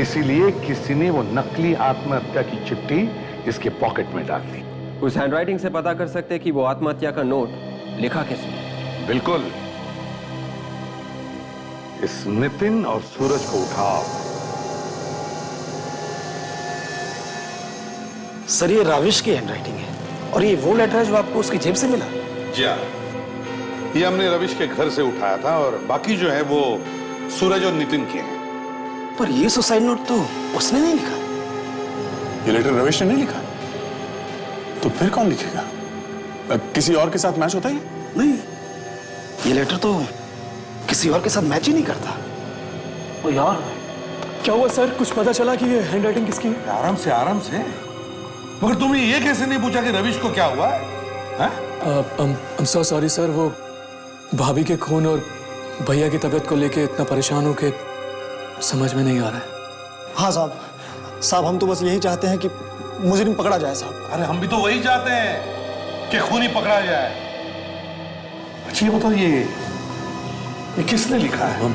S2: इसीलिए किसी ने वो नकली आत्महत्या की चिट्ठी इसके पॉकेट में डाल दी।
S10: उस हैंडराइटिंग से पता कर सकते हैं कि वो आत्महत्या का नोट लिखा किसने।
S2: बिल्कुल। इस नितिन और सूरज को उठाओ।
S15: सर, ये राविश की हैंडराइटिंग है और ये वो लेटर है जो आपको उसकी जेब से मिला?
S2: जी हाँ, ये हमने रविश के घर से उठाया था और बाकी जो है वो सूरज और नितिन के हैं।
S15: पर ये सुसाइड नोट तो उसने नहीं लिखा।
S4: ये लेटर रविश ने नहीं लिखा, तो फिर कौन लिखेगा? किसी और के साथ मैच होता है?
S15: नहीं, ये लेटर तो किसी और के साथ मैच ही नहीं करता। ओ यार,
S8: क्या हुआ सर? कुछ पता चला कि ये हैंडराइटिंग किसकी है?
S2: आराम से, आराम से। मगर तुमने ये कैसे नहीं पूछा कि रविश को क्या हुआ है?
S8: I'm so sorry सर, वो भाभी के खून और भैया की तबीयत को लेके इतना परेशान हो के समझ में नहीं आ रहा है। हाँ साहब, हम तो बस यही चाहते हैं कि मुजरिम पकड़ा जाए साहब।
S2: अरे हम भी तो वही चाहते हैं कि खूनी पकड़ा जाए। अच्छा ये बताओ, ये किसने लिखा है?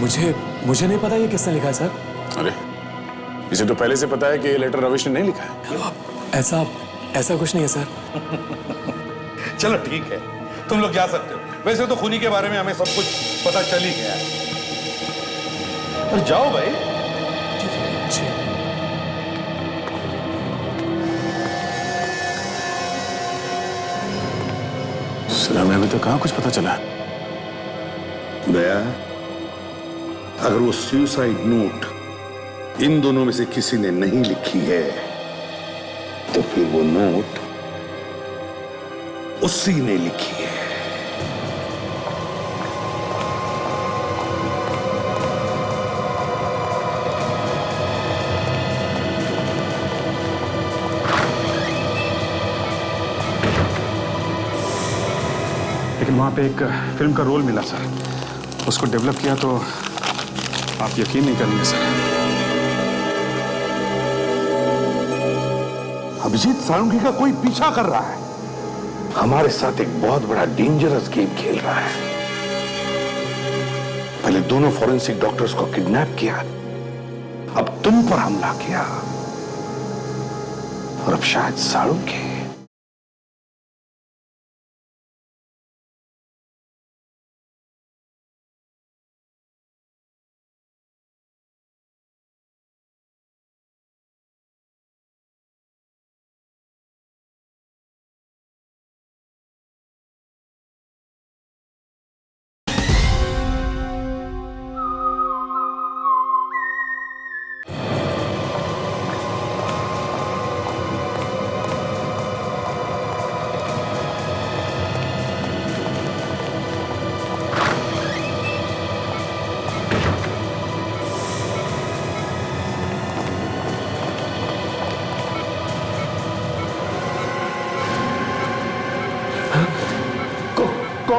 S8: मुझे नहीं पता ये किसने लिखा है सर।
S4: अरे, इसे तो पहले से पता है कि ये लेटर रविश ने नहीं लिखा है।
S8: ऐसा कुछ नहीं है सर।
S2: चलो ठीक है, तुम लोग जा सकते हो। वैसे तो खूनी के बारे में हमें सब कुछ पता चल ही गया है। और जाओ भाई।
S8: जी।
S4: सर, हमें अभी तक कहाँ कुछ पता चला?
S2: दया, अगर वो सुसाइड नोट इन दोनों में से किसी ने नहीं लिखी है तो फिर वो नोट उसी ने लिखी है।
S3: लेकिन वहां पे एक फिल्म का रोल मिला सर, उसको डेवलप किया तो आप यकीन नहीं करेंगे सर।
S2: अभिजीत साळुंखे का कोई पीछा कर रहा है, हमारे साथ एक बहुत बड़ा डेंजरस गेम खेल रहा है। पहले दोनों फॉरेंसिक डॉक्टर्स को किडनैप किया, अब तुम पर हमला किया, और अब शायद साळुंखे।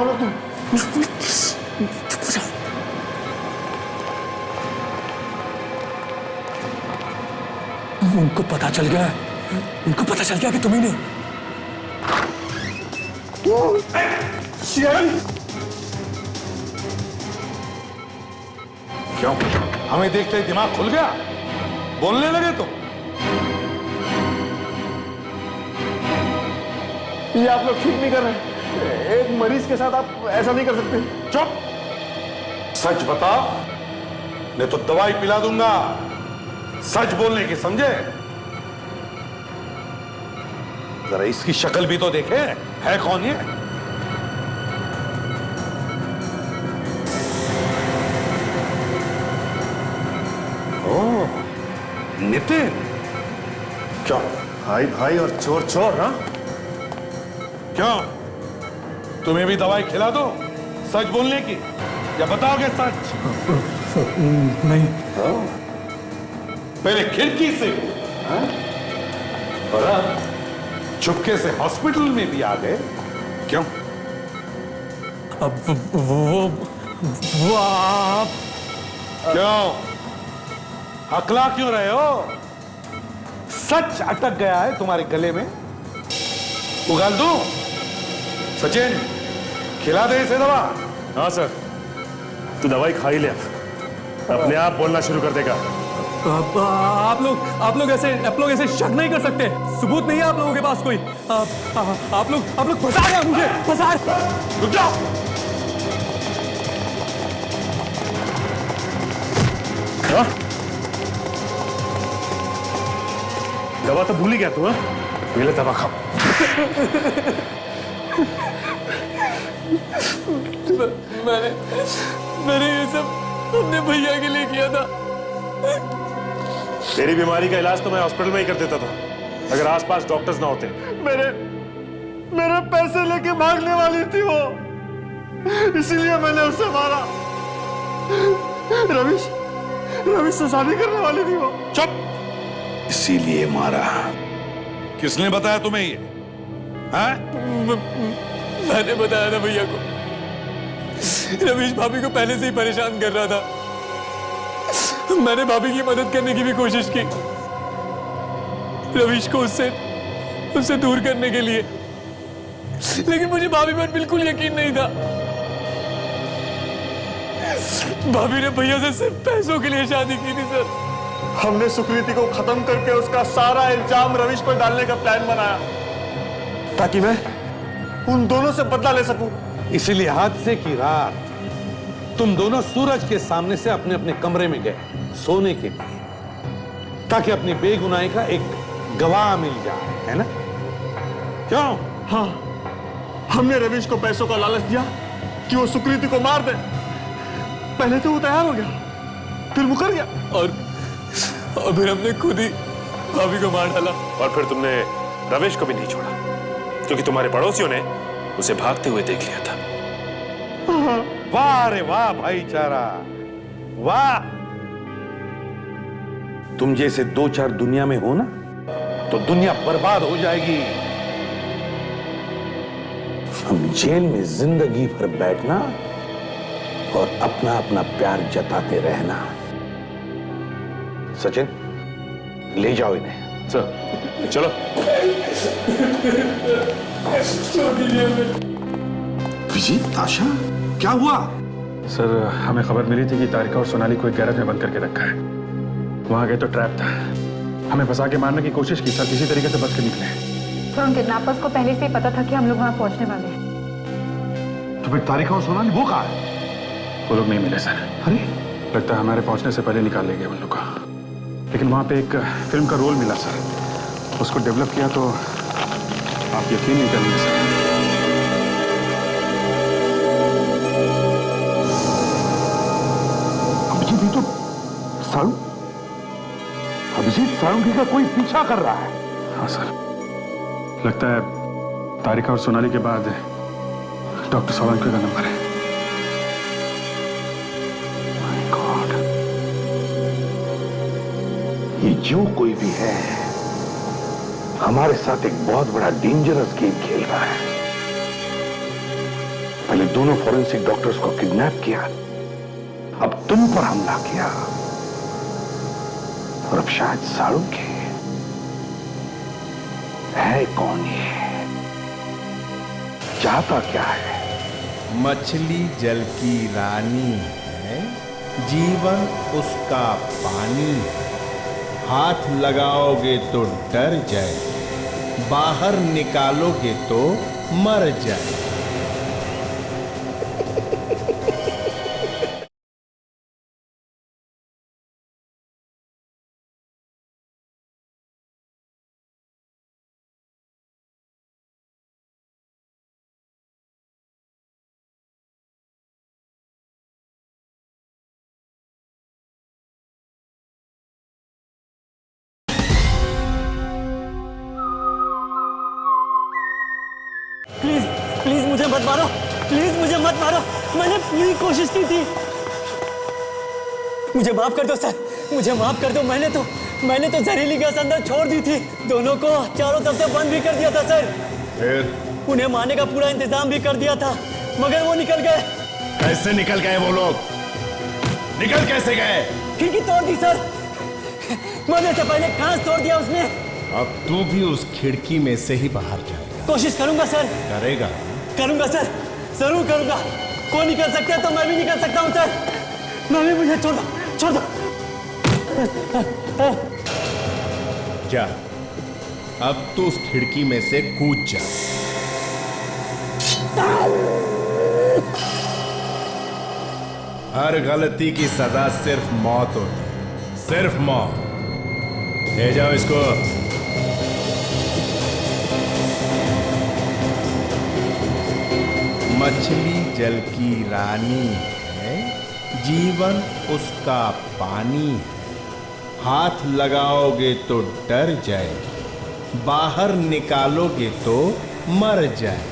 S9: जाओ ना तुम।
S8: उनको पता चल गया, उनको पता चल गया कि तुम ही नहीं।
S2: क्यों? हमें देखते ही दिमाग खुल गया, बोलने लगे तुम?
S9: ये आप लोग ठीक नहीं कर रहे। एक मरीज के साथ आप ऐसा नहीं कर सकते।
S2: चुप! सच बता, नहीं तो दवाई पिला दूंगा। सच बोलने की समझे? जरा इसकी शक्ल भी तो देखे, है कौन ये? ओह, नितिन। क्यों?
S12: भाई भाई और चोर चोर, हाँ?
S2: क्यों? तुम्हें भी दवाई खिला दो सच बोलने की, या बताओगे सच?
S8: नहीं।
S2: पहले खिड़की से, हाँ? और अब चुपके से हॉस्पिटल में भी आ गए। क्यों?
S8: अब वो आप
S2: क्यों? हकला क्यों रहे हो? सच अटक गया है तुम्हारे गले में। उगाल दूं? सचिन, खिला दे इसे दवा।
S12: हाँ सर, तू दवाई खा ही ले, अपने आप बोलना शुरू कर देगा।
S8: आप लोग ऐसे शक नहीं कर सकते। सबूत नहीं है आप लोगों के पास कोई। आप लोग फंसा रहे हैं मुझे, फंसा रहे।
S2: रुक जाओ।
S12: हाँ? दवा तो भूल ही गया तू, हाँ? पहले दवा खाओ।
S8: मैंने ये सब अपने भैया के लिए किया था।
S12: तेरी बीमारी का इलाज तो मैं हॉस्पिटल में ही कर देता था, अगर आसपास डॉक्टर्स ना होते।
S9: मेरे पैसे लेके भागने वाली थी वो, इसीलिए मैंने उसे मारा। रविश से शादी करने वाली थी वो।
S2: चुप! इसीलिए मारा। किसने बताया तुम्हें ये? हाँ?
S8: मैंने बताया था भैया को। रवीश भाभी को पहले से ही परेशान कर रहा था। मैंने भाभी की मदद करने की भी कोशिश की, रवीश को उससे दूर करने के लिए, लेकिन मुझे भाभी पर बिल्कुल यकीन नहीं था। भाभी ने भैया से सिर्फ पैसों के लिए शादी की थी सर।
S9: हमने सुकृति को खत्म करके उसका सारा इल्जाम रवीश पर डालने का प्लान बनाया, ताकि मैं उन दोनों से बदला ले सकूं।
S2: इसीलिए हादसे की रात तुम दोनों सूरज के सामने से अपने अपने कमरे में गए सोने के लिए, ताकि अपनी बेगुनाही का एक गवाह मिल जाए, है ना? क्यों?
S9: हाँ, हमने रवीश को पैसों का लालच दिया कि वो सुकृति को मार दे। पहले तो वो तैयार हो गया, फिर मुकर गया, और फिर हमने खुद ही भाभी को मार डाला।
S12: और फिर तुमने रमेश को भी नहीं छोड़ा, क्योंकि तुम्हारे पड़ोसियों ने उसे भागते हुए देख लिया था।
S2: वाह रे वाह भाईचारा, वाह! तुम जैसे दो चार दुनिया में हो ना, तो दुनिया बर्बाद हो जाएगी। हम जेल में जिंदगी भर बैठना और अपना अपना प्यार जताते रहना। सचिन, ले जाओ इन्हें।
S12: सर, चलो।
S2: विजय, आशा, क्या हुआ?
S3: सर, हमें खबर मिली थी कि तारिका और सोनाली को एक गैरेज में बंद करके रखा है। वहां गए तो ट्रैप था, हमें फंसा के मारने की कोशिश की सर, किसी तरीके से बच के निकले।
S14: सर, उन किडनैपर्स को पहले से ही पता था कि हम लोग वहां पहुंचने वाले हैं।
S2: तो फिर तारिका और सोनाली वो कहाँ है?
S3: वो लोग नहीं मिले सर।
S2: अरे,
S3: लगता है हमारे पहुंचने से पहले निकाल ले गए उन लोग को। लेकिन वहां पे एक फिल्म का रोल मिला सर, उसको डेवलप किया तो आप यकीन नहीं करेंगे सर।
S2: अभिजीत, तो अभिजीत साळुंखे का कोई पीछा कर रहा है।
S3: हाँ सर, लगता है तारिका और सोनाली के बाद डॉक्टर साळुंखे का नंबर है।
S2: माय गॉड, ये जो कोई भी है हमारे साथ एक बहुत बड़ा डेंजरस गेम खेल रहा है। पहले
S16: तुमने दोनों फॉरेंसिक डॉक्टर्स को किडनैप किया, अब तुम पर हमला किया, और अब शायद साड़ू के। है कौन ये? चाहता क्या है?
S17: मछली जल की रानी है, जीवन उसका पानी है। हाथ लगाओगे तो डर जाए, बाहर निकालोगे तो मर जाए।
S9: प्लीज प्लीज मुझे मत मारो, प्लीज मुझे मत मारो, मैंने पूरी कोशिश की थी। मुझे माफ कर दो सर, मुझे माफ कर दो। मैंने तो जहरीली गैस अंदर छोड़ दी थी। दोनों को चारों तरफ से बंद भी कर दिया था सर।
S17: फिर
S9: उन्हें मारने का पूरा इंतजाम भी कर दिया था, मगर वो निकल गए।
S17: कैसे निकल गए वो लोग? निकल कैसे गए?
S9: खिड़की तोड़ दी सर, मरने से पहले कांच तोड़ दिया उसने।
S17: अब तू भी उस खिड़की में से ही बाहर जाएगा।
S9: कोशिश करूंगा सर।
S17: करेगा?
S9: करूंगा सर, जरूर करूंगा। कोई निकल सकता है तो मैं भी निकल सकता हूं सर। मैं भी, मुझे छोड़ दो, छोड़ दो।
S17: जा, अब तू उस खिड़की में से कूद जा। हर गलती की सजा सिर्फ मौत होती है, सिर्फ मौत। ले जाओ इसको। मछली जल की रानी है, जीवन उसका पानी है। हाथ लगाओगे तो डर जाए, बाहर निकालोगे तो मर जाए।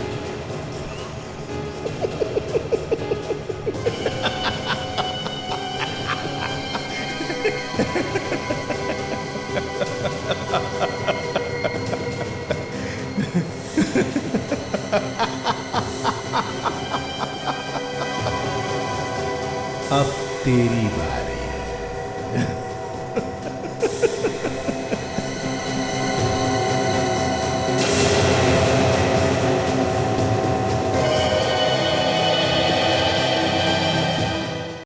S17: अब तेरी बात।